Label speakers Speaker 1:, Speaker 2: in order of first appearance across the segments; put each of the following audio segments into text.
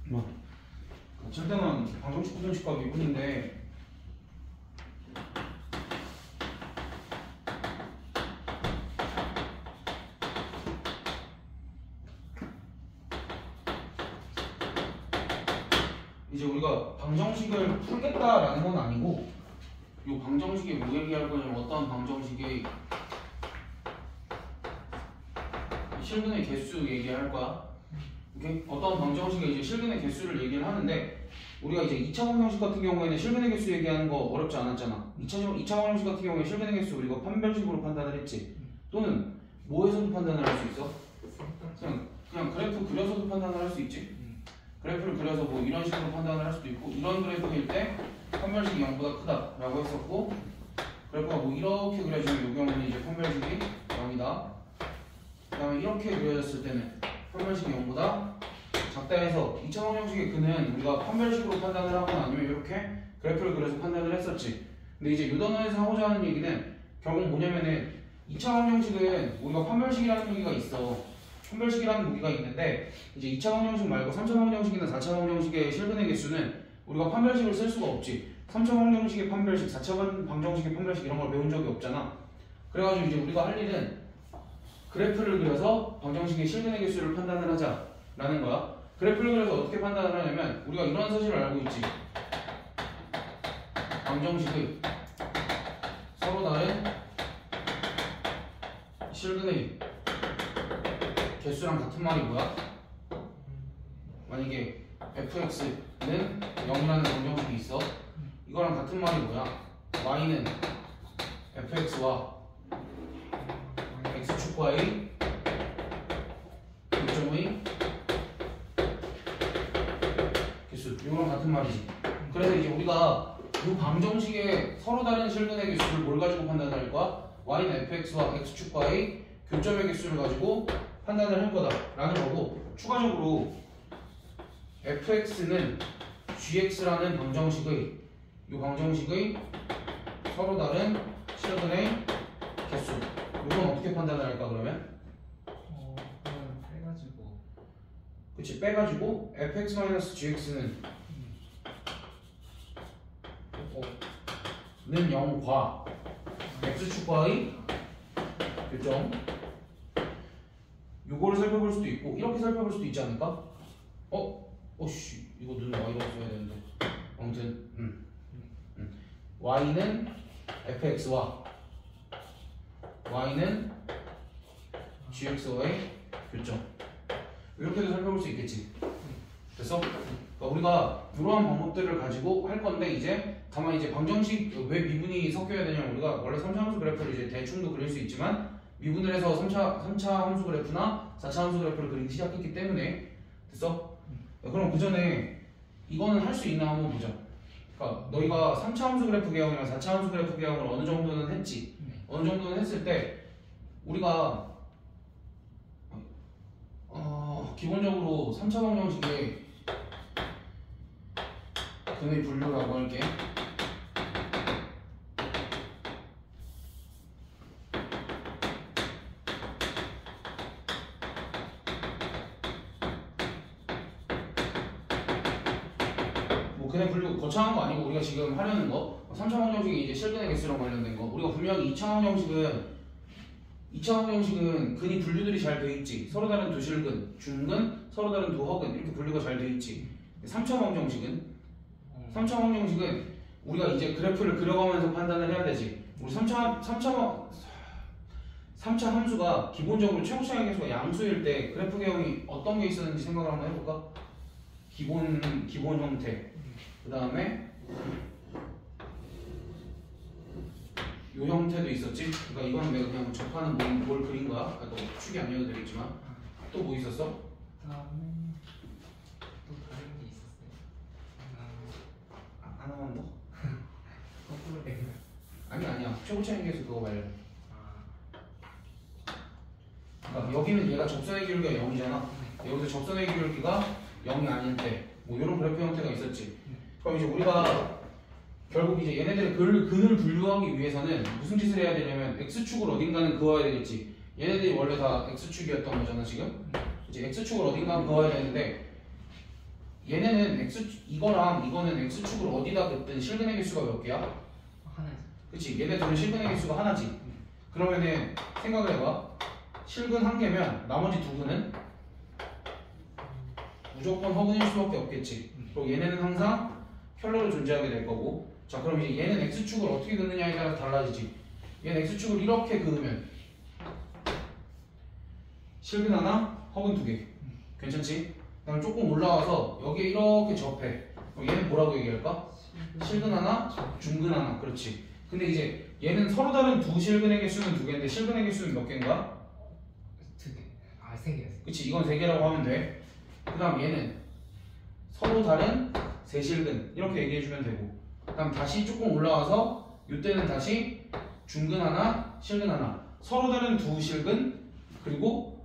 Speaker 1: 뭐 절대는 방정식 부등식과 미분인데 이제 우리가 방정식을 풀겠다라는 건 아니고 이 방정식이 뭐 얘기할 거냐면 어떤 방정식의 실근의 개수 얘기할 거야. 오케이? 어떤 방정식의 이제 실근의 개수를 얘기를 하는데 우리가 이제 2차 방정식 같은 경우에는 실근의 개수 얘기하는 거 어렵지 않았잖아. 2차 방정식 같은 경우에 실근의 개수 우리가 판별식으로 판단을 했지. 또는 뭐에서도 판단을 할 수 있어? 그냥 그래프 그려서도 판단을 할 수 있지. 그래프를 그려서 뭐 이런 식으로 판단을 할 수도 있고 이런 그래프일 때 판별식이 0보다 크다라고 했었고 그래프가 뭐 이렇게 그려지면 이 경우는 이제 판별식이 0이다. 그 다음에 이렇게 그려졌을 때는 판별식이 0보다 작다 해서 2차 방정식의 근은 우리가 판별식으로 판단을 하거나 아니면 이렇게 그래프를 그려서 판단을 했었지. 근데 이제 이 단원에서 하고자 하는 얘기는 결국 뭐냐면은 2차 방정식은 우리가 판별식이라는 무기가 있어. 판별식이라는 무기가 있는데 이제 2차 방정식 말고 3차 방정식이나 4차 방정식의 실근의 개수는 우리가 판별식을 쓸 수가 없지. 3차 방정식의 판별식, 4차 방정식의 판별식 이런 걸 배운 적이 없잖아. 그래가지고 이제 우리가 할 일은 그래프를 그려서 방정식의 실근의 개수를 판단을 하자라는 거야. 그래프를 그려서 어떻게 판단을 하냐면 우리가 이런 사실을 알고 있지. 방정식의 서로 다른 실근의 개수랑 같은 말이 뭐야? 만약에 fx는 0이라는 방정식이 있어. 이거랑 같은 말이 뭐야? y는 fx와 x축과의 교점의 개수 이거랑 같은 말이지. 그래서 이제 우리가 이 방정식의 서로 다른 실근의 개수를 뭘 가지고 판단을 할 거야? y는 fx와 x축과의 교점의 개수를 가지고 판단을 할 거다라는 거고 추가적으로 fx는 gx라는 방정식의 이 방정식의 서로 다른 실근의 개수 이건 어떻게 판단을 할까 그러면?
Speaker 2: 그럼 빼가지고
Speaker 1: 그치 빼가지고 fx-gx는 는 0과 x축과의 교점 요거를 살펴볼 수도 있고 이렇게 살펴볼 수도 있지 않을까? 어씨 이거 눈 y로 써야 되는데 아무튼 y는 fx와 y는 gx와의 교점 이렇게도 살펴볼 수 있겠지. 됐어? 그러니까 우리가 이러한 방법들을 가지고 할 건데 이제 다만 이제 방정식 왜 미분이 섞여야 되냐면 우리가 원래 3차 함수 그래프를 이제 대충도 그릴 수 있지만 미분을 해서 3차 함수 그래프나 4차 함수 그래프를 그리기 시작했기 때문에 됐어? 그럼 그 전에 이거는 할 수 있나 한번 보자. 그러니까 너희가 3차 함수 그래프 개형이랑 4차 함수 그래프 개형을 어느 정도는 했지. 어느 정도는 했을 때 우리가 기본적으로 3차 방정식의 근의 분류라고 할게. 근의 분류 거창한 거 아니고 우리가 지금 하려는 거 3차 방정식이 이제 실근의 개수랑 관련된 거 우리가 분명히 2차 방정식은 근이 분류들이 잘 돼 있지. 서로 다른 두실근, 중근, 서로 다른 두허근 이렇게 분류가 잘 돼 있지. 3차 방정식은 우리가 이제 그래프를 그려가면서 판단을 해야 되지. 우리 3차 함수가 기본적으로 최고차의 개수가 양수일 때 그래프 개형이 어떤 게 있었는지 생각을 한번 해볼까? 기본 형태. 그 다음에 이 형태도 있었지. 그러니까 이거는 내가 그냥 접하는 뭘 그린 거야. 또 축이 아니어도 되겠지만 또 뭐 있었어?
Speaker 2: 그다음에 또 다른 게 있었어요.
Speaker 1: 하나만 더?
Speaker 2: 거꾸로 된 거.
Speaker 1: 아니야. 최고차의 개수 그거 말려. 그러니까 여기는 얘가 접선의 기울기가 0이잖아. 여기서 접선의 기울기가 0이 아닐 때 뭐 이런 그래프 형태가 있었지. 그럼 이제 우리가 결국 이제 얘네들의 근을 분류하기 위해서는 무슨 짓을 해야 되냐면 x축을 어딘가는 그어야 되겠지. 얘네들이 원래 다 x축이었던 거잖아 지금. 이제 x축을 어딘가 그어야 되는데 얘네는 이거랑 이거는 x축을 어디다 긋든 실근의 개수가 몇 개야?
Speaker 2: 하나지.
Speaker 1: 그치? 얘네 둘은 실근의 개수가 하나지. 그러면은 생각을 해봐. 실근 한 개면 나머지 두 근은 무조건 허근일 수밖에 없겠지. 그리고 얘네는 항상 켤레로 존재하게 될 거고. 자, 그럼 이제 얘는 x축을 어떻게 긋느냐에 따라서 달라지지. 얘는 x축을 이렇게 그으면 실근 하나, 허근 두 개. 괜찮지? 그다음 조금 올라와서 여기에 이렇게 접해. 그럼 얘는 뭐라고 얘기할까? 실근 하나, 중근 하나. 그렇지. 근데 이제 얘는 서로 다른 두 실근의 개수는 두 개인데 실근의 개수는 몇 개인가?
Speaker 2: 두 개. 아, 세 개였어.
Speaker 1: 그치, 이건 세 개라고 하면 돼. 그 다음 얘는 서로 다른 세 실근 이렇게 얘기해주면 되고, 그 다음 다시 조금 올라와서 이때는 다시 중근 하나, 실근 하나. 서로 다른 두 실근, 그리고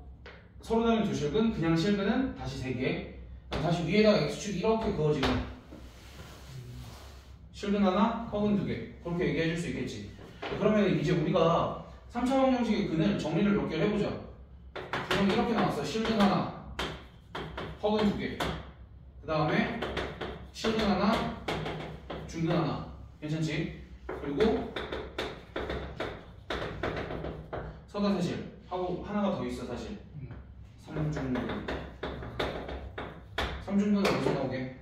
Speaker 1: 서로 다른 두 실근, 그냥 실근은 다시 세 개. 다시 위에다가 x축이 이렇게 그어지면 실근 하나, 허근 두 개. 그렇게 얘기해줄 수 있겠지. 그러면 이제 우리가 3차 방정식의 근을 정리를 몇 개를 해보자. 분명히 이렇게 나왔어. 실근 하나, 허근 두 개. 그 다음에 실근 하나, 중근 하나. 괜찮지? 그리고 서다세실 하고 하나가 더 있어 사실. 삼중근. 삼중근은 어디서 나오게?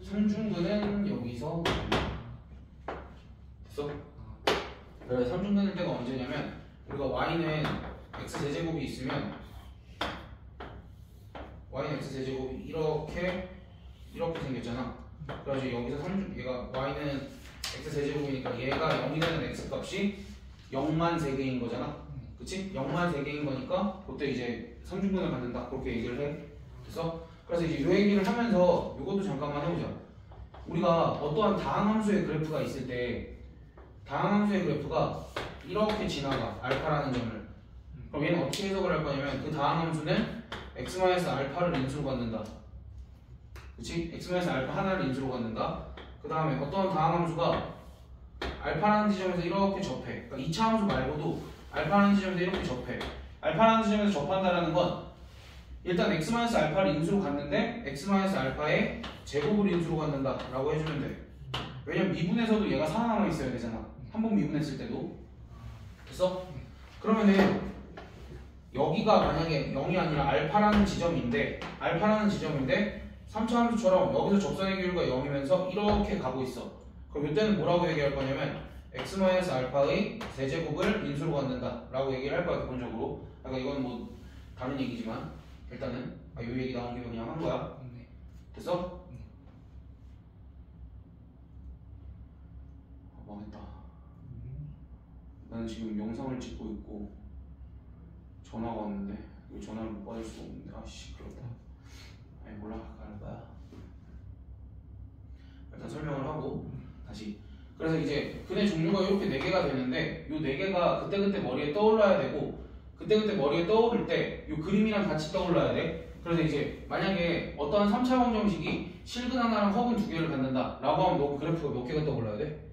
Speaker 1: 삼중근은 여기서 됐어? 그래, 삼중근일 때가 언제냐면 우리가 y는 x제곱이 있으면 y는 x제곱이 이렇게 생겼잖아. 그래서 여기서 얘가 y는 x제곱이니까 얘가 0이 되는 x값이 0만 3개인 거잖아. 그치? 0만 3개인 거니까 그때 이제 삼중근을 갖는다. 그렇게 얘기를 해. 됐어? 그래서 이제 이 얘기를 하면서 이것도 잠깐만 해보자. 우리가 어떠한 다항함수의 그래프가 있을 때 다항함수의 그래프가 이렇게 지나가. 알파라는 점을. 그럼 얘는 어떻게 해석을 할 거냐면 그 다항함수는 x-알파를 인수로 갖는다. 그치? x-알파 하나를 인수로 갖는다. 그 다음에 어떠한 다항함수가 알파라는 지점에서 이렇게 접해. 그러니까 2차 함수 말고도 알파라는 지점에서 이렇게 접해. 알파라는 지점에서 접한다라는 건 일단 x-알파를 인수로 갖는데 x-알파의 제곱을 인수로 갖는다 라고 해주면 돼. 왜냐면 미분에서도 얘가 살아남아 있어야 되잖아. 한 번 미분했을 때도. 됐어? 그러면은 여기가 만약에 0이 아니라 알파라는 지점인데 3차 함수처럼 여기서 접선의 기울기가 0이면서 이렇게 가고 있어. 그럼 이때는 뭐라고 얘기할 거냐면 x-알파의 세제곱을 인수로 갖는다 라고 얘기를 할 거야 기본적으로. 그러니까 이건 뭐 다른 얘기지만 일단은 이 얘기 나온 김에 그냥 한 거야. 됐어? 망했다. 나는 지금 영상을 찍고 있고 전화가 왔는데 이거 전화를 못 받을 수가 없는데 아씨 그렇다. 아니 몰라 갈 거야. 일단 설명을 하고 다시. 그래서 이제 근의 종류가 이렇게 4개가 되는데 이 4개가 그때그때 머리에 떠올라야 되고 그때그때 머리에 떠오를 때 이 그림이랑 같이 떠올라야 돼. 그래서 이제 만약에 어떠한 3차 방정식이 실근 하나랑 허근 2개를 갖는다 라고 하면 너 그래프가 몇 개가 떠올라야 돼?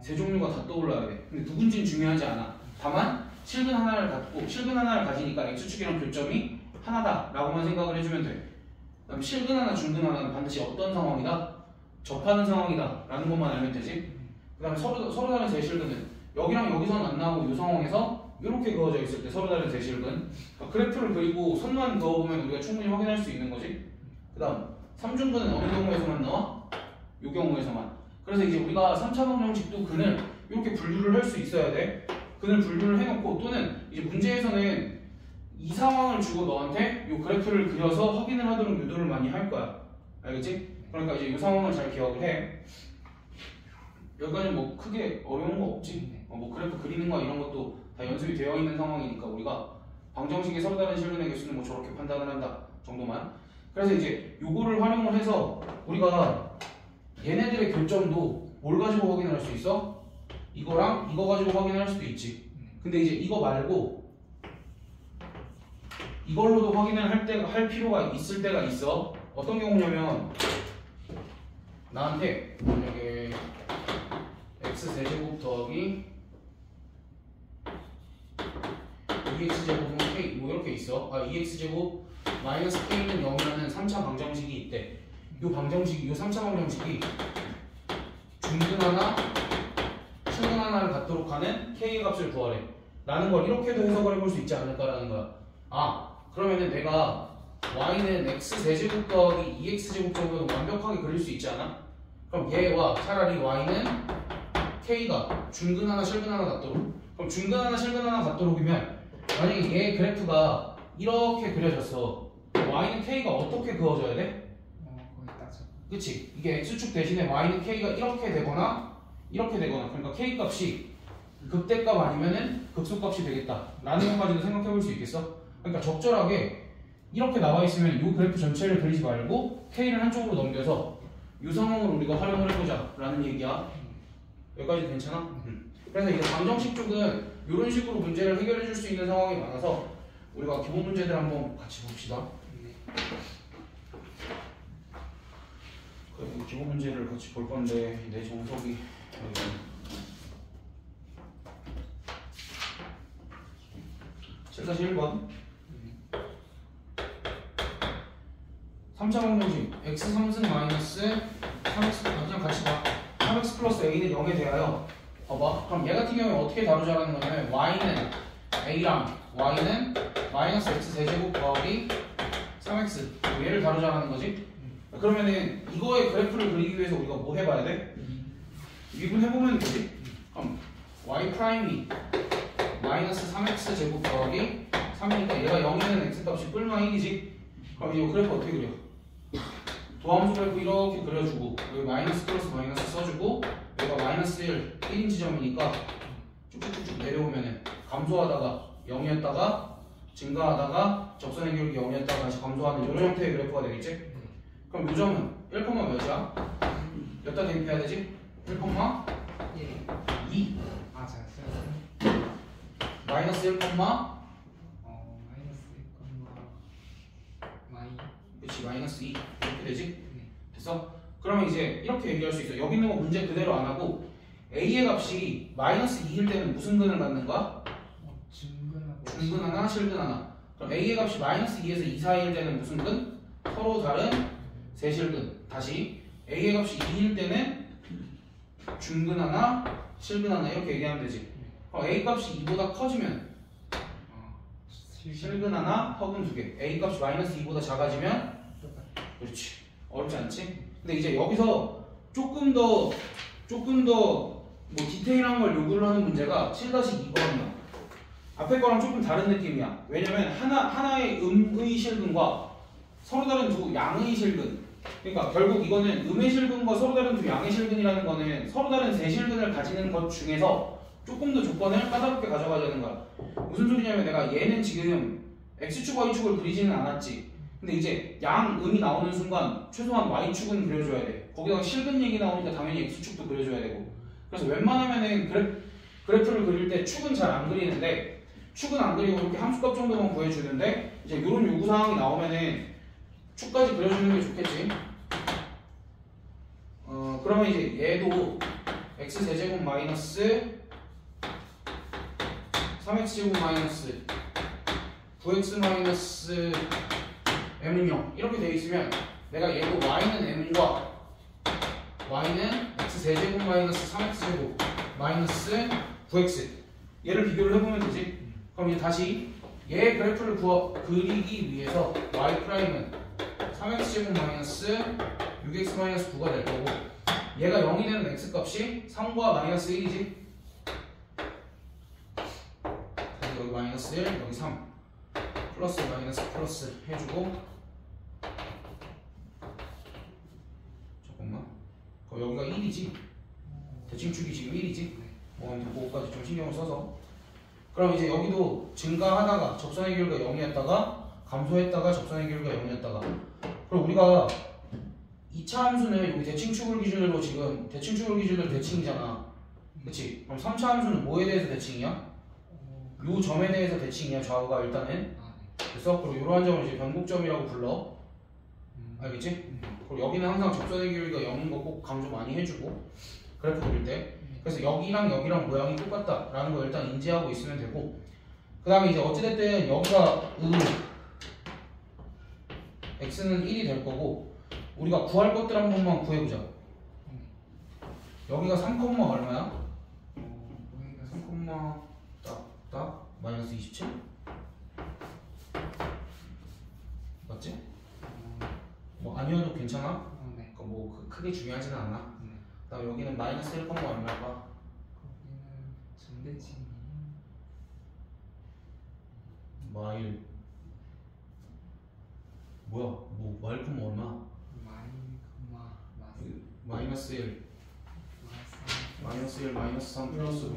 Speaker 1: 세 종류가 다 떠올라야 돼. 근데 누군지는 중요하지 않아. 다만 실근 하나를 갖고 실근 하나를 가지니까 x축이랑 교점이 하나다 라고만 생각을 해주면 돼. 그다음 실근 하나, 중근 하나는 반드시 어떤 상황이다? 접하는 상황이다 라는 것만 알면 되지. 그 다음에 서로 다른 세 실근은 여기랑 여기서는 안 나오고 이 상황에서 이렇게 그어져 있을 때 서로 다른 세 실근. 그러니까 그래프를 그리고 선만 그어보면 우리가 충분히 확인할 수 있는 거지. 그 다음 삼중근은 어느 경우에서만 나와? 이 경우에서만. 그래서 이제 우리가 3차 방정식도 근을 이렇게 분류를 할 수 있어야 돼. 근을 분류를 해놓고 또는 이제 문제에서는 이 상황을 주고 너한테 이 그래프를 그려서 확인을 하도록 유도를 많이 할 거야. 알겠지? 그러니까 이제 이 상황을 잘 기억을 해. 여기까지 뭐 크게 어려운 거 없지. 뭐 그래프 그리는 거 이런 것도 다 연습이 되어 있는 상황이니까 우리가 방정식의 서로 다른 실근의 개수는 뭐 저렇게 판단을 한다 정도만. 그래서 이제 요거를 활용을 해서 우리가 얘네들의 교점도 뭘 가지고 확인을 할 수 있어? 이거랑 이거 가지고 확인을 할 수도 있지. 근데 이제 이거 말고 이걸로도 확인을 할 필요가 있을 때가 있어. 어떤 경우냐면 나한테 만약에 x세제곱 더하기 2x제곱은 k 뭐 이렇게 있어. 2x제곱 마이너스 k는 0이라는 3차 방정식이 있대. 요 방정식이 요 3차 방정식이 중근 하나 실근 하나를 갖도록 하는 K의 값을 구하래 라는 걸 이렇게도 해석을 해볼 수 있지 않을까라는 거야. 아 그러면은 내가 y는 x제곱 더하기 2x제곱 정도는 완벽하게 그릴 수 있지 않아? 그럼 얘와 차라리 y는 k가 중근 하나 실근 하나 같도록, 그럼 중근 하나 실근 하나 같도록이면 만약에 얘 그래프가 이렇게 그려졌어. y는 k가 어떻게 그어져야 돼?
Speaker 2: 거의 따져.
Speaker 1: 그치? 이게 x축 대신에 y는 k가 이렇게 되거나 이렇게 되거나, 그러니까 k 값이 극대값 아니면은 극소값이 되겠다 라는 것까지도 생각해 볼 수 있겠어? 그러니까 적절하게 이렇게 나와 있으면 이 그래프 전체를 그리지 말고 k를 한쪽으로 넘겨서 이 상황을 우리가 활용을 해보자 라는 얘기야. 여기까지 괜찮아? 그래서 이제 방정식 쪽은 이런 식으로 문제를 해결해 줄 수 있는 상황이 많아서 우리가 기본 문제들 한번 같이 봅시다. 그리고 기본 문제를 같이 볼 건데 내 정석이 여기 7-1번 3차 방정식 x 3승 마이너스 3x 그냥 같이 봐. 3x 플러스 a는 0에 대하여 봐봐. 그럼 얘 같은 경우에 어떻게 다루자라는 거냐면 y는 a랑 y는 마이너스 x 세제곱 더하기 3x 얘를 다루자라는 거지. 그러면은 이거의 그래프를 그리기 위해서 우리가 뭐 해봐야 돼? 미분해보면 되지. 그럼 y 프라임이 마이너스 3x 제곱 더하기 3이니까 얘가 0이면 x값이 뿔마 1이지. 그럼 이 그래프 어떻게 그려? 도함수 그래프 이렇게 그려주고 여기 마이너스 플러스 마이너스 써주고 여기가 마이너스 1, 1인 지점이니까 쭉쭉쭉쭉 내려오면은 감소하다가 0이었다가 증가하다가 접선의 기울기 0이었다가 다시 감소하는 이런 형태의 그래프가 되겠지? 그럼 요 점은 1, 몇이야? 몇다 대입해야 되지? 1, 2
Speaker 2: 아 잘했어요.
Speaker 1: 마이너스 1,
Speaker 2: 마이너스 1, 마이.
Speaker 1: 그치 마이너스 2 이렇게 되지? 됐어? 그러면 이제 이렇게 얘기할 수 있어. 여기 있는 거 문제 그대로 안 하고 A의 값이 마이너스 2일 때는 무슨 근을 갖는 거야? 중근 하나, 실근 하나. 그럼 A의 값이 마이너스 2에서 2 사이일 때는 무슨 근? 서로 다른 세실근. 다시 A의 값이 2일 때는 중근 하나, 실근 하나 이렇게 얘기하면 되지. 그럼 A 값이 2보다 커지면 실근 하나, 허근 2개. A 값이 마이너스 2보다 작아지면 그렇지. 어렵지 않지? 근데 이제 여기서 조금 더 뭐 디테일한 걸 요구를 하는 문제가 7-2번이야. 앞에 거랑 조금 다른 느낌이야. 왜냐면 하나의 음의 실근과 서로 다른 두 양의 실근. 그러니까 결국 이거는 음의 실근과 서로 다른 두 양의 실근이라는 거는 서로 다른 세 실근을 가지는 것 중에서 조금 더 조건을 까다롭게 가져가자는 거야. 무슨 소리냐면 내가 얘는 지금 x축, y축을 그리지는 않았지. 근데 이제 양음이 나오는 순간 최소한 y축은 그려줘야 돼. 거기다가 실근 얘기 나오니까 당연히 x축도 그려줘야 되고. 그래서 웬만하면은 그래프를 그릴 때 축은 잘 안 그리는데 축은 안 그리고 이렇게 함수값 정도만 구해주는데 이제 이런 요구사항이 나오면은 축까지 그려주는 게 좋겠지. 그러면 이제 얘도 x제곱 마이너스 3x제곱 마이너스 9x 마이너스 m은 0 이렇게 되어 있으면 내가 얘도 y는 m과 y는 x세제곱 마이너스 3x제곱 마이너스 9x 얘를 비교를 해보면 되지. 그럼 이제 다시 얘 그래프를 그리기 위해서 y 프라임은 3x제곱 마이너스 6x 마이너스 9가 될 거고 얘가 0이 되는 x값이 3과 마이너스 1이지. 여기 마이너스 1, 여기 3 플러스 마이너스 플러스 해주고 잠깐만 여기가 1이지. 대칭축이 지금 1이지. 그거까지 좀 신경을 써서 그럼 이제 여기도 증가하다가 접선의 기울기가 0이었다가 감소했다가 접선의 기울기가 0이었다가 그럼 우리가 2차 함수는 여기 대칭축을 기준으로 지금 대칭축을 기준으로 대칭이잖아. 그치? 그럼 3차 함수는 뭐에 대해서 대칭이야? 요 점에 대해서 대칭이야. 좌우가 일단은. 그래서 그리고 이러한 점을 이제 변곡점이라고 불러. 알겠지? 그리고 여기는 항상 접선의 기울기가 0인 거 꼭 강조 많이 해주고 그래프 그릴 때. 그래서 여기랑 여기랑 모양이 똑같다라는 거 일단 인지하고 있으면 되고 그 다음에 이제 어찌됐든 여기가 x는 1이 될 거고 우리가 구할 것들 한 번만 구해보자. 여기가 3, 얼마야? 3, 딱 마이너스 27? 맞지? 뭐 아니어도 괜찮아?
Speaker 2: 네.
Speaker 1: 그러니까 뭐 크게 중요하지는 않아.
Speaker 2: 네.
Speaker 1: 그다음 여기는 마이너스 1, 얼마일까?
Speaker 2: 거기는 전대칭이
Speaker 1: 마일 뭐야? 뭐 마일 콤마 얼마? 마이너스 1 마이너스 1 마이너스 3 플러스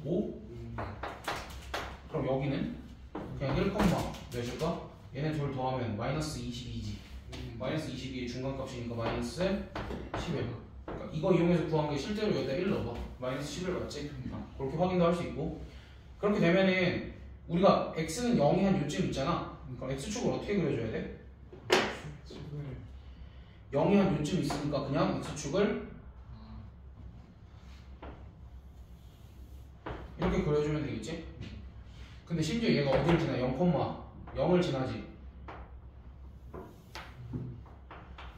Speaker 1: 5? 그럼 여기는 그냥 1, 몇일까? 얘네 둘 더하면 마이너스 22지. 마이너스 22의 중간값이니까 마이너스 11. 그러니까 이거 이용해서 구한 게 실제로 여기다 1 넣어봐. 마이너스 11 맞지? 그렇게 확인도 할 수 있고. 그렇게 되면은 우리가 x는 0이 한 요쯤 있잖아. 그럼 x축을 어떻게 그려줘야 돼?
Speaker 2: 축을
Speaker 1: 0이 한 요쯤 있으니까 그냥 x축을 이렇게 그려주면 되겠지? 근데 심지어 얘가 어딜 지나? 0을 지나지.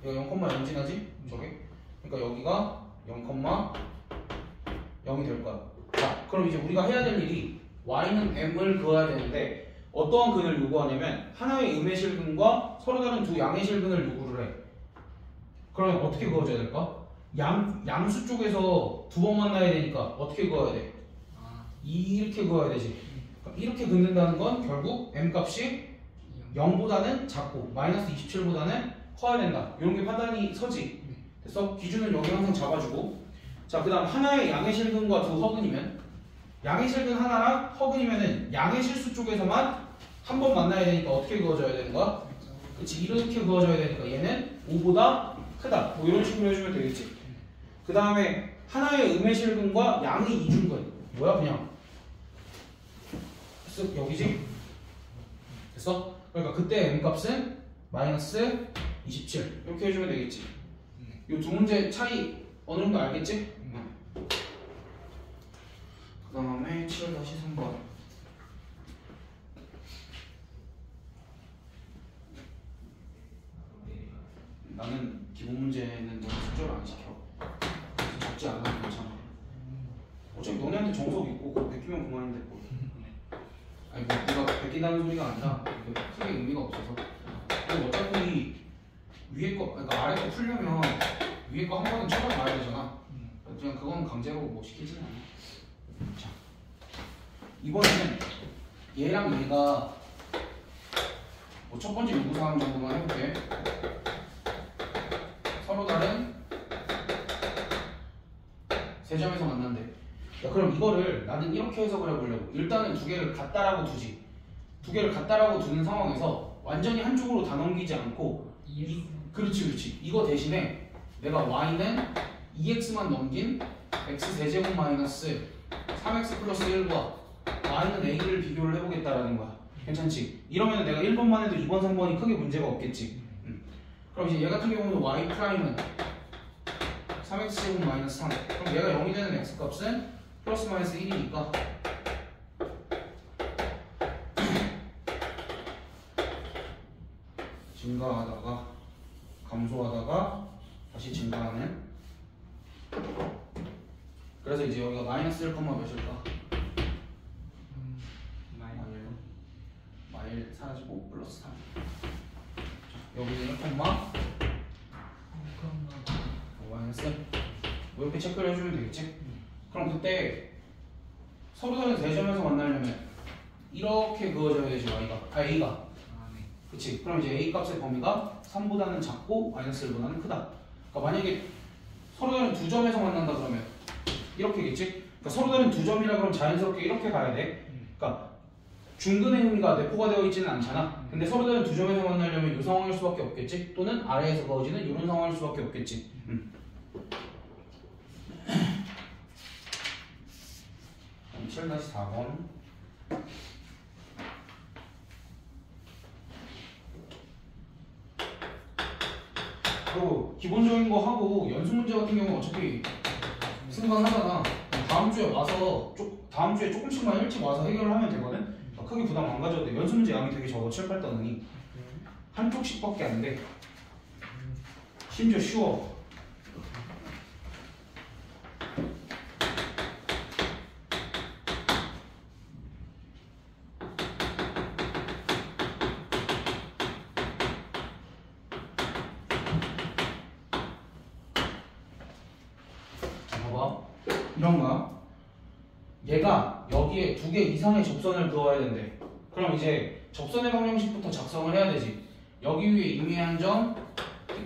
Speaker 1: 얘가 0,0 지나지? 저게? 그러니까 여기가 0,0이 될 거야. 자, 그럼 이제 우리가 해야 될 일이 y는 m을 그어야 되는데 어떠한 근을 요구하냐면 하나의 음의 실근과 서로 다른 두 양의 실근을 요구를 해. 그러면 어떻게 그어줘야 될까? 양수 쪽에서 두 번 만나야 되니까 어떻게 그어야 돼? 이렇게 그어야 되지. 그러니까 이렇게 긋는다는 건 결국 m 값이 0보다는 작고 마이너스 27보다는 커야 된다. 이런 게 판단이 서지. 그래서 기준은 여기 항상 잡아주고. 자, 그 다음 하나의 양의 실근과 두 허근이면 양의 실근 하나랑 허근이면은 양의 실수 쪽에서만 한 번 만나야 되니까 어떻게 그어줘야 되는 거야? 그치, 이렇게 그어줘야 되니까 얘는 5보다 크다. 뭐 이런 식으로 해주면 되겠지. 그 다음에 하나의 음의 실근과 양의 이중근. 뭐야 그냥 쓱 여기지? 됐어? 그러니까 그때 m값은 마이너스 27 이렇게 해주면 되겠지. 이 두 문제 차이 어느 정도 알겠지? 그 다음에 7-3번. 나는 기본 문제는 너무 숙제를 안 시켜. 적지 않아도 괜찮아. 어차피 너네한테 정석 있고 그거 베끼면 그만인데 뭐. 아니 뭐 네가 베낀다는 소리가 아니라 크게 의미가 없어서. 그리고 어차피 위에 거, 그러니까 아래 거 풀려면 위에 거 한 번은 쳐봐야 되잖아. 그냥 그건 강제로 뭐 시키지는 않아. 자, 이번에는 얘랑 얘가 뭐 첫 번째 요구사항 정도만 해볼게. 서로 다른 세 점에서 만난대. 야, 그럼 이거를 나는 이렇게 해서 그려보려고. 일단은 두 개를 같다라고 두지. 두 개를 같다라고 두는 상황에서 완전히 한쪽으로 다 넘기지 않고 그렇지. 이거 대신에 내가 y는 2x만 넘긴 x 세제곱 마이너스 3x 플러스 1과 y는 a를 비교를 해보겠다라는 거야. 괜찮지? 이러면 내가 1번만 해도 2번, 3번이 크게 문제가 없겠지. 그럼 이제 얘 같은 경우는 y 프라임은 3x 제곱 마이너스 3. 그럼 얘가 0이 되는 x 값은 플러스 마이너스 1이니까 증가하다가 감소하다가 다시 증가하는. 그래서 이제 여기가 마이너스 1, 몇일까? 마일 사라지고 플러스 3. 여기는 1, 마이너스 뭐 이렇게 체크를 해주면 되겠지? 그럼 그때 서로 다른 세 점에서 만나려면 이렇게 그어져야 되지. A가 그치? 그럼 이제 A 값의 범위가 3보다는 작고 마이너스 1보다는 크다. 그러니까 만약에 서로 다른 두 점에서 만난다 그러면 이렇게겠지? 그러니까 서로 다른 두 점이라 그러면 자연스럽게 이렇게 가야 돼. 그러니까 중근의 의미가 내포가 되어 있지는 않잖아. 근데 서로 다른 두 점에서 만나려면 이 상황일 수밖에 없겠지? 또는 아래에서 그어지는 이런 상황일 수밖에 없겠지. 7-4번. 그리고 기본적인 거 하고 연습 문제 같은 경우는 어차피 승관하잖아. 다음 주에 조금씩만 일찍 와서 해결을 하면 되거든. 크게 부담 안 가져도 돼. 연습 문제 양이 되게 적어. 7, 8단원이 한쪽씩밖에 안 돼. 심지어 쉬워. 봐봐. 이런 거야. 얘가 여기에 2개 이상의 접선을 그어야 된대. 그럼 이제 접선의 방정식부터 작성을 해야 되지. 여기 위에 임의한 점 t,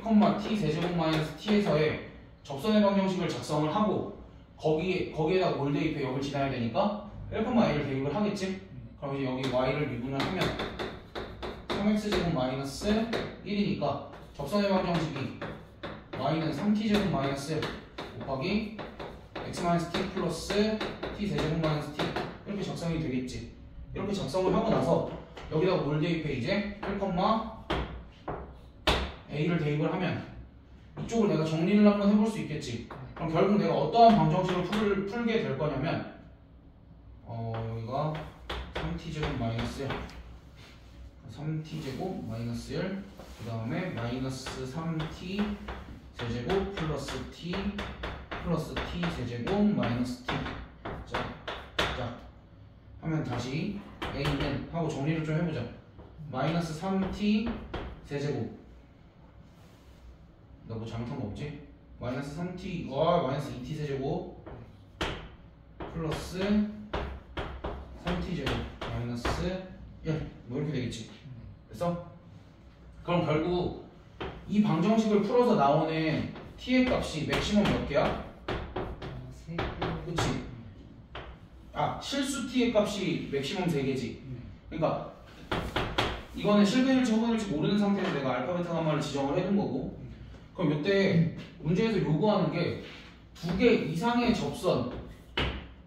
Speaker 1: t 세제곱 마이너스 t에서의 접선의 방정식을 작성을 하고 거기에다 뭘 대입해? 여기를 지나야 되니까 1,a를 대입을 하겠지? 그럼 이제 여기 y를 미분을 하면 3x제곱 마이너스 1이니까 접선의 방정식이 y는 3t제곱 마이너스 곱하기 x-t 플러스 t 세제곱 마이너스 t 이렇게 작성이 되겠지. 이렇게 작성을 하고 나서 여기다가 뭘 대입해? 이제 1,a를 대입을 하면 이쪽을 내가 정리를 한번 해볼 수 있겠지. 그럼 결국 내가 어떠한 방정식을 풀게 될 거냐면 여기가 3t제곱 마이너스 1 3t제곱 마이너스 1 그 다음에 마이너스 3t 세제곱 플러스 t 플러스 t 세제곱 마이너스 t 자 하면 다시 a는 하고 정리를 좀 해보자. 마이너스 3t 세제곱 나 뭐 잘못한 거 없지? 마이너스 3t 마이너스 2t 세제곱 플러스 3t 제곱 마이너스 1 뭐 이렇게 되겠지. 됐어? 그럼 결국 이 방정식을 풀어서 나오는 t의 값이 맥시멈 몇 개야?
Speaker 2: 3개.
Speaker 1: 그치? 실수 t의 값이 맥시멈 3개지. 그러니까 이거는 실근일지 허근일지 모르는 상태에서 내가 알파 베타 감마를 지정을 해둔 거고, 그럼 이때 문제에서 요구하는 게 2개 이상의 접선이라는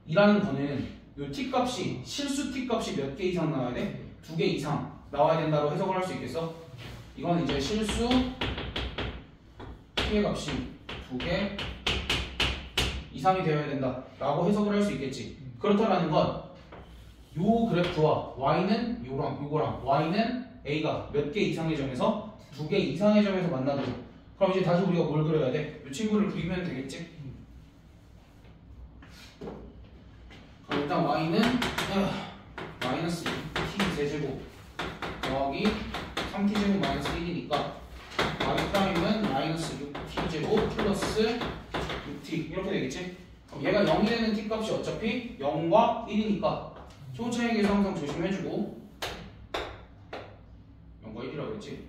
Speaker 1: 거는 요 t 값이 실수 t 값이 몇 개 이상 나와야 돼? 2개 이상 나와야 된다고 해석을 할 수 있겠어? 이건 이제 실수 t의 값이 2개 이상이 되어야 된다 라고 해석을 할 수 있겠지. 그렇다라는 건 요 그래프와 y는 요거랑 y는 a가 몇 개 이상의 점에서 2개 이상의 점에서 만나도록. 그럼 이제 다시 우리가 뭘 그려야 돼? 이 친구를 그리면 되겠지? 그럼 일단 y는 마이너스 2t 세제곱 더하기 3t제곱 마이너스 1이니까 y'은 마이너스 6t제곱 플러스 6t 이렇게 되겠지? 그럼 얘가 0이 되는 t 값이 어차피 0과 1이니까 소차익에서 항상 조심해주고 0과 1이라고 그랬지?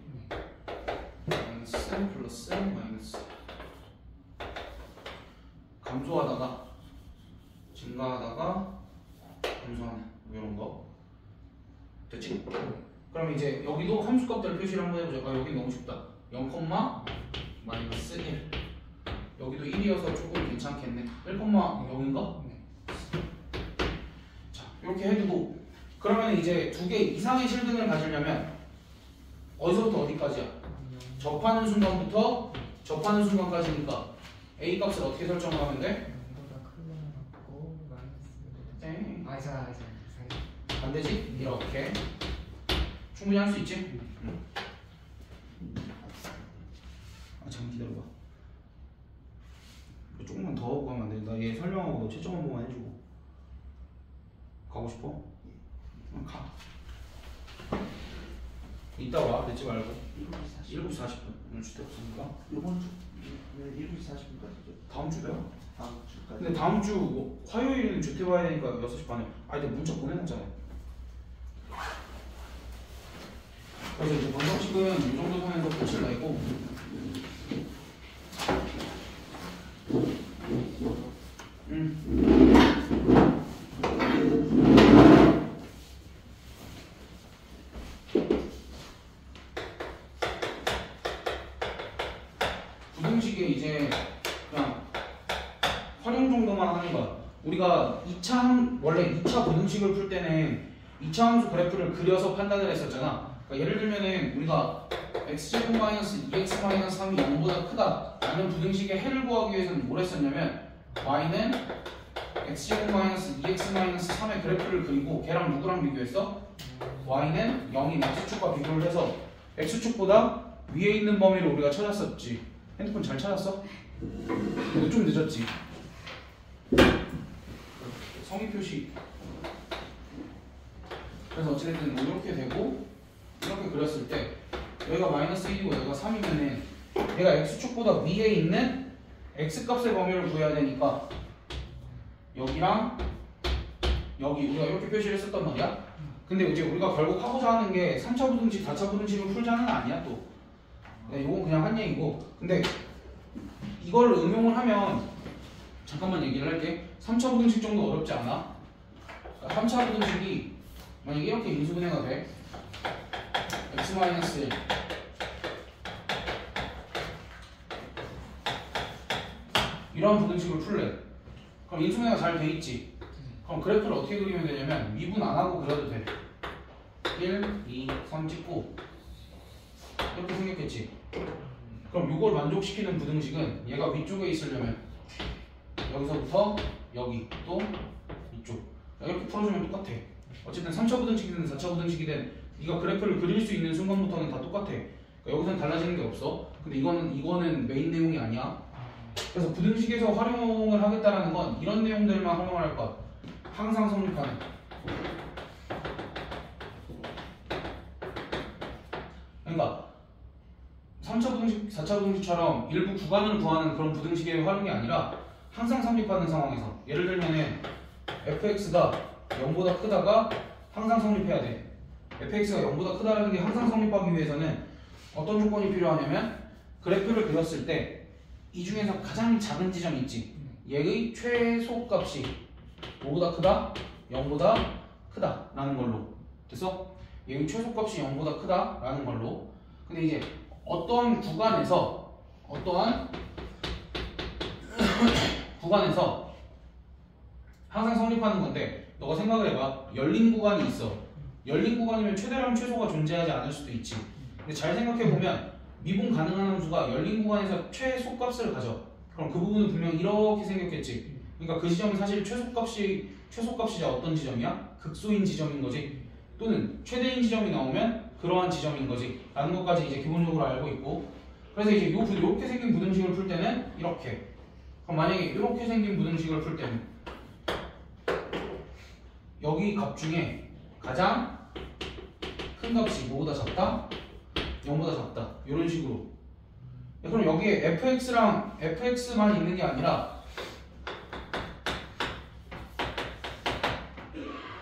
Speaker 1: 마이너스 플러스 마이너스 감소하다가 증가하다가 감소하는 이런 거 됐지? 그럼 이제 여기도 함수값들 표시를 한번 해보자. 여기 너무 쉽다. 0, 마이너스 1 여기도 1이어서 조금 괜찮겠네. 1,0인가? 자 이렇게 해두고 그러면 이제 2개 이상의 실근을 가지려면 어디서부터 어디까지야? 접하는 순간부터 접하는 순간까지니까 a 값을 어떻게 설정하면 돼?
Speaker 2: 이거보다 크게 해놓고
Speaker 1: 네.
Speaker 2: 마이너스
Speaker 1: 안 되지? 이렇게 충분히 할 수 있지? 잠깐 기다려봐. 조금만 더 하고 가면 안 돼? 나 얘 설명하고 너 채점 한 번만 해주고 가고 싶어? 가. 이따 와. 늦지 말고 7시 40분 오늘 주택 없으니까.
Speaker 3: 이번 주 7시 40분까지죠.
Speaker 1: 다음 주래요?
Speaker 3: 다음 주까지.
Speaker 1: 근데 다음 주 뭐 화요일은 주택 와야 되니까 6시 반에 내가 문자 보내놨잖아. 그래서 이제 방정식은 이 정도 선에서 끝을 내고 부등식에 이제 그냥 활용 정도만 하는 거야. 우리가 원래 2차 부등식을 풀 때는 2차 함수 그래프를 그려서 판단을 했었잖아. 그러니까 예를 들면은 우리가 x제곱 마이너스 2x 마이너스 3이 0보다 크다 라는 부등식의 해를 구하기 위해서는 뭘 했었냐면 y는 x제곱 마이너스 2x 마이너스 3의 그래프를 그리고 걔랑 누구랑 비교했어? y는 0인 x축과 비교를 해서 x축보다 위에 있는 범위를 우리가 찾았었지. 핸드폰 잘 찾았어? 이거 좀 늦었지? 성의 표시. 그래서 어찌됐든 이렇게 되고 이렇게 그렸을 때 여기가 마이너스 1이고 여기가 3이면은 얘가 x축보다 위에 있는 x값의 범위를 구해야 되니까 여기랑 여기 우리가 이렇게 표시를 했었단 말이야. 근데 이제 우리가 결국 하고자 하는 게 3차 부등식, 4차 부등식을 풀자는 아니야 또. 이건 그냥 한 얘기고. 근데 이걸 응용을 하면 잠깐만 얘기를 할게. 3차 부등식 정도 어렵지 않아? 3차 부등식이 만약에 이렇게 인수분해가 돼. x-1 이런 부등식을 풀래. 그럼 인수분해가 잘 돼 있지. 그럼 그래프를 어떻게 그리면 되냐면 미분 안 하고 그려도 돼. 1, 2, 3 찍고 이렇게 생겼겠지. 그럼 이걸 만족시키는 부등식은 얘가 위쪽에 있으려면 여기서부터 여기 또 이쪽 이렇게 풀어주면 똑같아. 어쨌든 3차 부등식이든 4차 부등식이든 네가 그래프를 그릴 수 있는 순간부터는 다 똑같아. 그러니까 여기서는 달라지는 게 없어. 근데 이거는 메인 내용이 아니야. 그래서 부등식에서 활용을 하겠다라는 건 이런 내용들만 활용을 할 거야. 항상 성립하는. 그러니까 3차 부등식, 4차 부등식처럼 일부 구간을 구하는 그런 부등식의 활용이 아니라 항상 성립하는 상황에서 예를 들면은 fx가 0보다 크다가 항상 성립해야 돼. fx가 0보다 크다라는 게 항상 성립하기 위해서는 어떤 조건이 필요하냐면 그래프를 그렸을 때 이 중에서 가장 작은 지점이 있지. 얘의 최소값이 5보다 크다, 0보다 크다 라는 걸로. 됐어? 얘의 최소값이 0보다 크다 라는 걸로. 근데 이제 어떠한 구간에서 항상 성립하는 건데 너가 생각을 해봐. 열린 구간이 있어. 열린 구간이면 최대랑 최소가 존재하지 않을 수도 있지. 근데 잘 생각해보면 미분 가능한 함수가 열린 구간에서 최소값을 가져. 그럼 그 부분은 분명 이렇게 생겼겠지. 그러니까 그 지점은 사실 최소값이자 어떤 지점이야? 극소인 지점인 거지. 또는 최대인 지점이 나오면 그러한 지점인 거지. 라는 것까지 이제 기본적으로 알고 있고. 그래서 이제 이렇게 생긴 부등식을 풀 때는 이렇게. 그럼 만약에 이렇게 생긴 부등식을 풀 때는 여기 값 중에 가장 큰 값이 뭐보다 작다? 0보다 작다. 이런 식으로. 그럼 여기에 fx랑 fx만 있는 게 아니라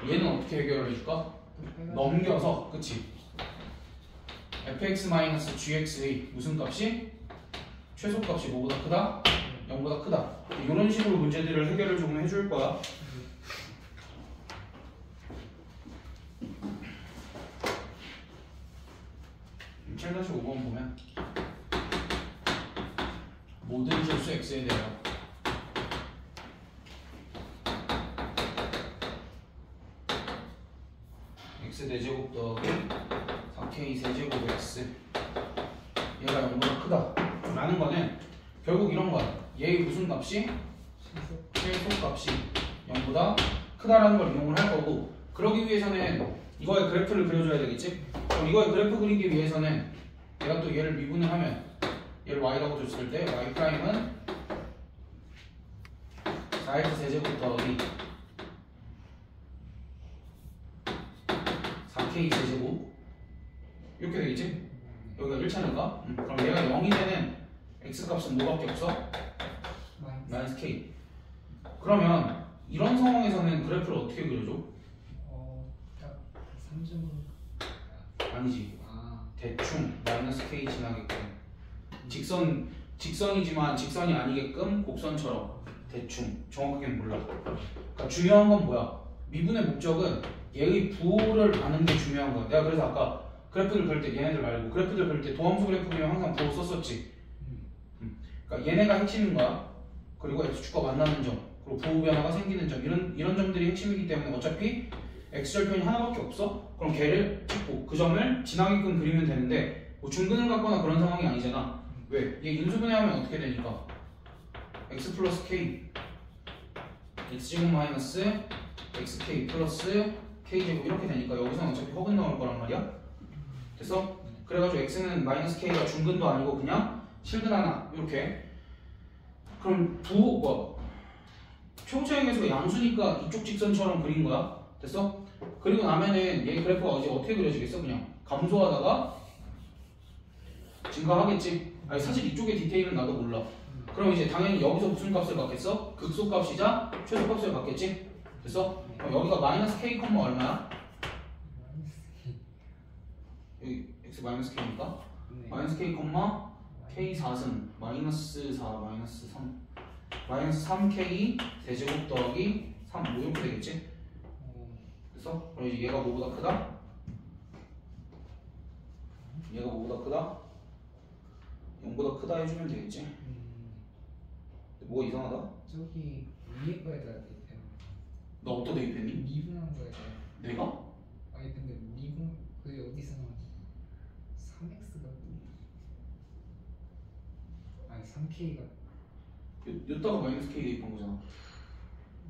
Speaker 1: 얘는 어떻게 해결을 해줄까? 넘겨서, 그치? fx-gx의 무슨 값이? 최소값이 뭐보다 크다? 0보다 크다. 이런 식으로 문제들을 해결을 좀 해줄 거야. (7-5번) 보면 모든 실수 x에 대하여 x4제곱 더하기 4k 세제곱 x 얘가 0보다 크다 라는 거는 결국 이런 거야. 얘의 무슨 값이? 최소값이 0보다 크다라는 걸 이용을 할 거고, 그러기 위해서는 이거의 그래프를 그려줘야 되겠지? 그럼 이거의 그래프 그리기 위해서는 내가 또 얘를 미분을 하면 얘를 y라고 줬을 때 y'은 4x 세제곱 더하기 4k 세제곱 이렇게 되겠지? 여기가 1차니까 그럼 얘가 0이 되는 x값은 뭐밖에 없어? 마이너스 k. 그러면 이런 상황에서는 그래프를 어떻게 그려줘?
Speaker 2: 딱 3점
Speaker 1: 아니지. 대충 마이너스 k 지나게끔 직선이지만 직선이 아니게끔 곡선처럼 대충 정확하게는 몰라. 그러니까 중요한 건 뭐야? 미분의 목적은 얘의 부호를 아는 게 중요한 거야. 내가 그래서 아까 그래프를 그릴 때 얘네들 말고 그래프를 그릴 때 도함수 그래프 그리면 항상 부호 썼었지. 그러니까 얘네가 핵심인 거야. 그리고 x축과 만나는 점, 그리고 부호 변화가 생기는 점, 이런 점들이 핵심이기 때문에 어차피 x절편이 하나밖에 없어? 그럼 걔를 찍고 그 점을 지나게끔 그리면 되는데 뭐 중근을 갖거나 그런 상황이 아니잖아. 왜? 얘 인수분해하면 어떻게 되니까? x 플러스 k x제곱 마이너스 xk 플러스 k제곱 이렇게 되니까 여기서는 어차피 허근 나올 거란 말이야. 됐어? 그래가지고 x는 마이너스 k가 중근도 아니고 그냥 실근 하나 이렇게. 그럼 최고 차이 계수가 양수니까 이쪽 직선처럼 그린 거야. 됐어? 그리고 나면은 얘 그래프가 이제 어떻게 그려지겠어? 그냥 감소하다가 증가하겠지. 아니 사실 이쪽의 디테일은 나도 몰라. 그럼 이제 당연히 여기서 무슨 값을 갖겠어? 극소값이자 최소값을 갖겠지? 됐어? 그럼 여기가 마이너스 k, 얼마야? 여기 x 마이너스 k니까 마이너스 k, k 4승 마이너스 4 마이너스 3 마이너스 3k 세제곱 더하기 3 뭐 이렇게 되겠지? 됐어? 그럼 이제 얘가 뭐보다 크다? 얘가 뭐보다 크다? 0보다 크다 해주면 되겠지? 뭐가 이상하다?
Speaker 2: 저기 위에 거에다 대입해.
Speaker 1: 너 어디다 대입했니?
Speaker 2: 미분한 거에다.
Speaker 1: 내가?
Speaker 2: 아니 근데 미분 그게 어디서 나와? 3x가 아니 3k가
Speaker 1: 여기다가 마이너스 k 대입한 거잖아.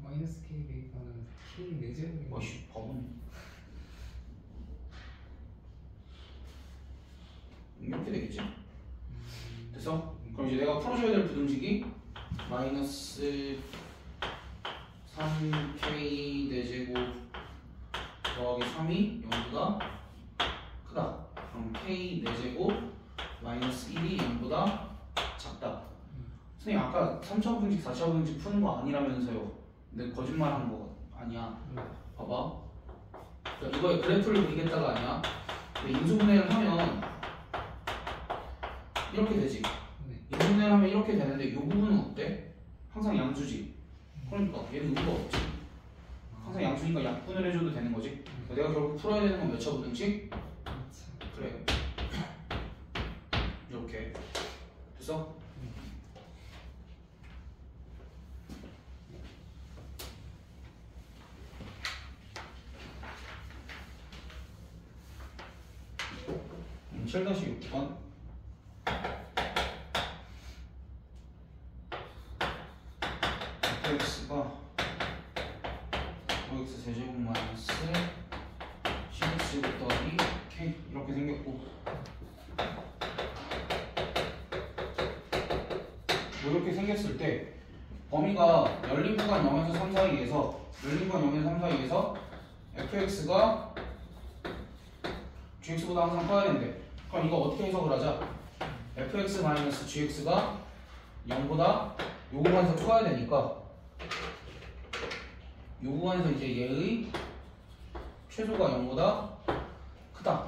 Speaker 2: 마이너스 k 대입하면 k 내제곱이.
Speaker 1: 아씨 바보네. 이렇게 되겠지? 됐어? 그럼 이제 내가 풀어줘야 될 부등식이 마이너스 3k 내제곱 더하기 3이 0보다 크다. 그럼 k 내제곱 마이너스 1이 0보다 작다. 선생님 아까 3차 부등식 4차 부등식 푸는 거 아니라면서요. 근데 거짓말한 거 아니야. 봐봐. 그러니까 이거에 그래프를 그리겠다가 아니야. 근데 인수분해를 하면 이렇게 되지. 인수분해를 하면 이렇게 되는데 이 부분은 어때? 항상 양수지. 그러니까 얘는 의미가 없지. 항상 양수니까 약분을 해줘도 되는 거지. 그러니까 내가 결국 풀어야 되는 건 몇 차 부등식? 그래. 이렇게. 됐어? 음, 7-6번 fx가 5x 세제곱 마이너스 10x 더하기 k 이렇게 생겼고 뭐 이렇게 생겼을 때 범위가 열린 구간 0에서 3 사이에서 열린 구간 0에서 3 사이에서 fx가 gx보다 항상 커야 된대. 그럼 이거 어떻게 해석을 하자? fx-gx가 0보다 요 구간에서 커야 되니까 요 구간에서 이제 얘의 최소가 0보다 크다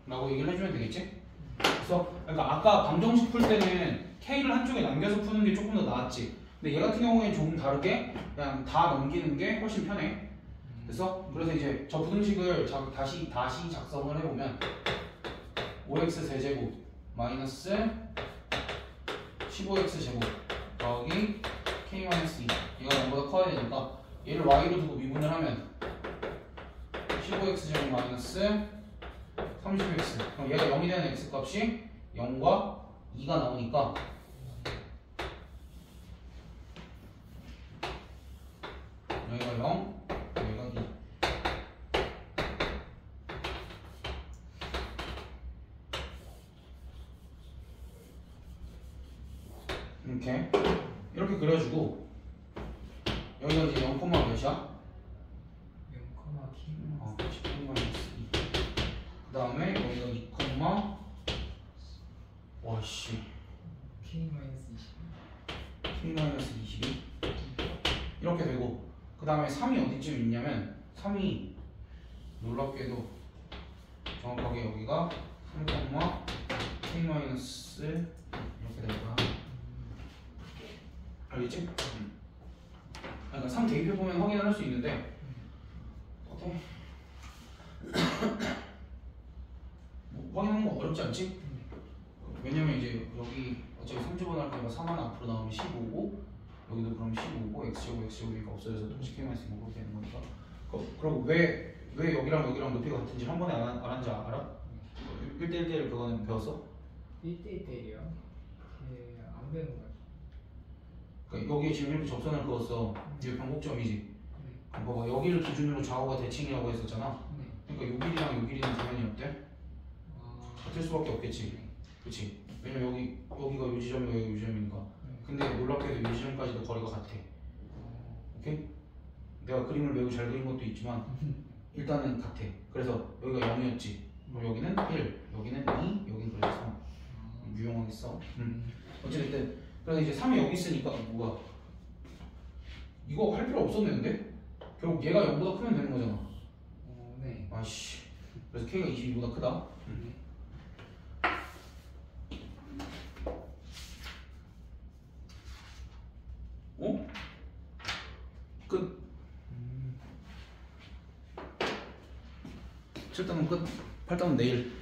Speaker 1: 라고 얘기를 해주면 되겠지? 그래서 그러니까 아까 방정식 풀 때는 k를 한쪽에 남겨서 푸는 게 조금 더 나았지. 근데 얘 같은 경우에는 조금 다르게 그냥 다 넘기는 게 훨씬 편해. 그래서 이제 저 부등식을 다시 작성을 해보면 5x 세제곱 마이너스 15x 제곱 더하기 k-2 얘가 0보다 커야 되니까 얘를 y로 두고 미분을 하면 15x 제곱 마이너스 30x 그럼 얘가 0이 되는 x 값이 0과 2가 나오니까 여기가 0 여기가 2 이렇게 그려주고 여기가 이제 0, 몇이야?
Speaker 2: 0,
Speaker 1: 그 다음에 여기가 2, 와씨 k-22 이렇게 되고 그 다음에 3이 어디쯤 있냐면 3이 놀랍게도 정확하게 여기가 3, k- 이렇게 되니까 알겠지? 그러니까 3 대입해보면 확인을 할 수 있는데 어때? 뭐 확인하는 거 어렵지 않지? 왜냐면 이제 여기 어차피 3제곱 할 거니까 3 하나 앞으로 나오면 15고 여기도 그럼 15고 x제곱이니까 없어져서 동시 k-1 그렇게 되는 거니까 그럼 왜 여기랑 높이가 같은지 한 번에 알았는지 알아? 1대1 그거는 배웠어?
Speaker 2: 1대1이요? 안 배운 거 같아요.
Speaker 1: 그러니까 여기에 지금 이렇게 접선을 그었어. 이게 변곡점이지. 그럼 봐봐 여기를 기준으로 좌우가 대칭이라고 했었잖아. 그러니까 요 길이랑 요 길이는 당연히 어때? 같을 수밖에 없겠지. 그치? 왜냐면 여기가 요 지점이고 여기가 요 지점이니까. 근데 놀랍게도 요 지점까지도 거리가 같아. 오케이? 내가 그림을 매우 잘 그린 것도 있지만 일단은 같아. 그래서 여기가 0이었지. 그럼 여기는 1, 여기는 2, 여기는 그래서 3. 유용하겠어. 어쨌든 그래서 이제 3이 여기 있으니까 뭐가 이거 할 필요 없었는데 결국 얘가 0보다 크면 되는 거잖아.
Speaker 2: 네.
Speaker 1: 아씨. 그래서 K가 22보다 크다. 어? 끝. 7단은 끝. 8단은 내일.